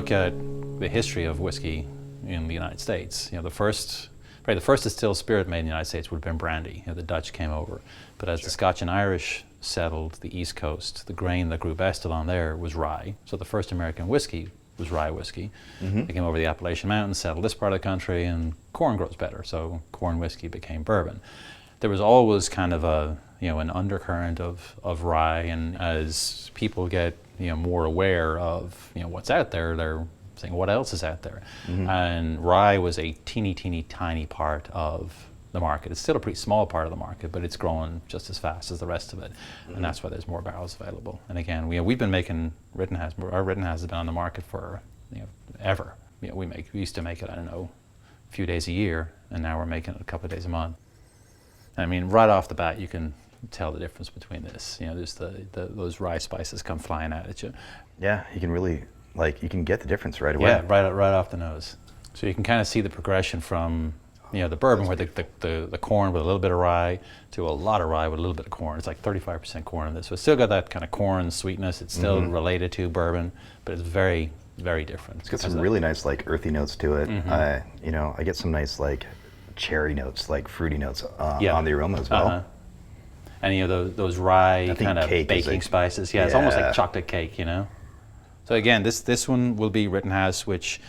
look at the history of whiskey in the United States, the first distilled spirit made in the United States would have been brandy. The Dutch came over, but as the Scotch and Irish settled the East Coast, the grain that grew best along there was rye. So the first American whiskey was rye whiskey. They came over the Appalachian Mountains, settled this part of the country, and corn grows better, so corn whiskey became bourbon. There was always kind of an undercurrent of rye, and as people get more aware of what's out there, they're saying what else is out there. And rye was a teeny tiny part of the market. It's still a pretty small part of the market, but it's growing just as fast as the rest of it, and that's why there's more barrels available. And again, we've been making Rittenhouse. Our Rittenhouse has been on the market for ever. We used to make it, I don't know, a few days a year, and now we're making it a couple of days a month. I mean, right off the bat, you can tell the difference between this. There's those rye spices come flying out at you. Yeah, you can really, you can get the difference right away. Yeah, right off the nose. So you can kind of see the progression from, the bourbon where the corn with a little bit of rye to a lot of rye with a little bit of corn. It's like 35% corn in this. So it's still got that kind of corn sweetness. It's still related to bourbon, but it's very, very different. It's got some really nice, earthy notes to it. I get some nice, cherry notes, fruity notes on the aroma as well. And those rye kind of baking spices. Yeah, it's almost like chocolate cake, So again, this one will be Rittenhouse, which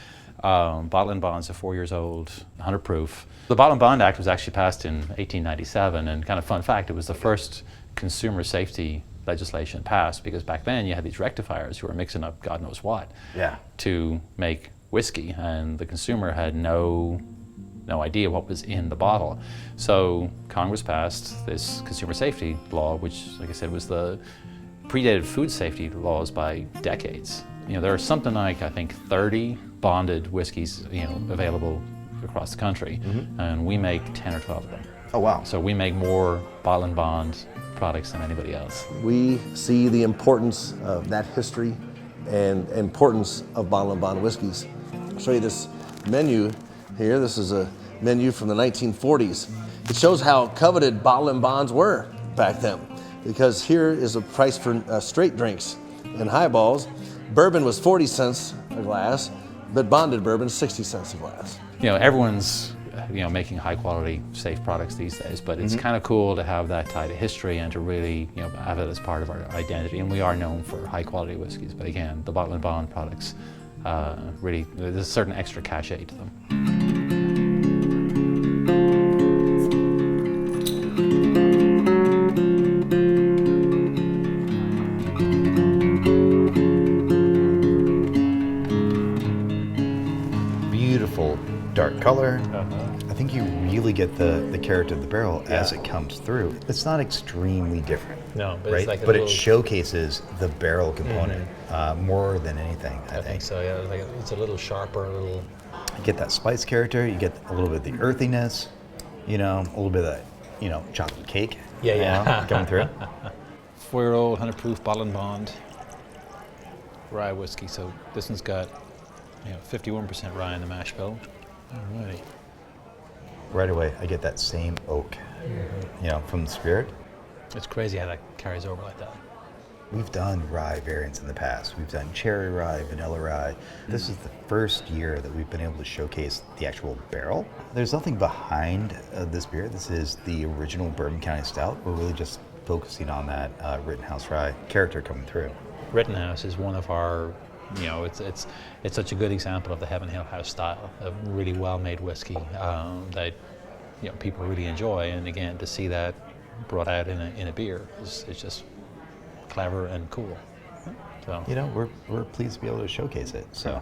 bottle and bond's are 4 years old, 100 proof. The Bottle and Bond Act was actually passed in 1897, and kind of fun fact, it was the first consumer safety legislation passed, because back then you had these rectifiers who were mixing up God knows what to make whiskey, and the consumer had no idea what was in the bottle. So Congress passed this consumer safety law, which, like I said, was the predated food safety laws by decades. There are something like, I think, 30 bonded whiskeys, available across the country, and we make 10 or 12 of them. Oh, wow. So we make more bottle and bond products than anybody else. We see the importance of that history and importance of bottle and bond whiskeys. I'll show you this menu here. This is a menu from the 1940s. It shows how coveted bottle and bonds were back then, because here is a price for straight drinks and highballs. Bourbon was 40 cents a glass, but bonded bourbon is 60 cents a glass. Everyone's making high quality, safe products these days, but it's kind of cool to have that tie to history and to really have it as part of our identity. And we are known for high quality whiskeys, but again, the bottle and bond products, really, there's a certain extra cachet to them. Beautiful dark color. I think you really get the character of the barrel as it comes through. It's not extremely different. No, but right? it's like but it showcases the barrel component more than anything. I think so. Yeah, it's a little sharper, You get that spice character. You get a little bit of the earthiness. A little bit of that, chocolate cake. Coming through. 4-year-old 100 proof bottle and bond rye whiskey. So this one's got 51% rye in the mash bill. All right. Right away, I get that same oak, from the spirit. It's crazy how that carries over like that. We've done rye variants in the past. We've done cherry rye, vanilla rye. This is the first year that we've been able to showcase the actual barrel. There's nothing behind this beer. This is the original Bourbon County Stout. We're really just focusing on that Rittenhouse rye character coming through. Rittenhouse is one of our, it's such a good example of the Heaven Hill House style, of really well-made whiskey that people really enjoy. And again, to see that brought out in a beer is just clever and cool. So we're pleased to be able to showcase it. So.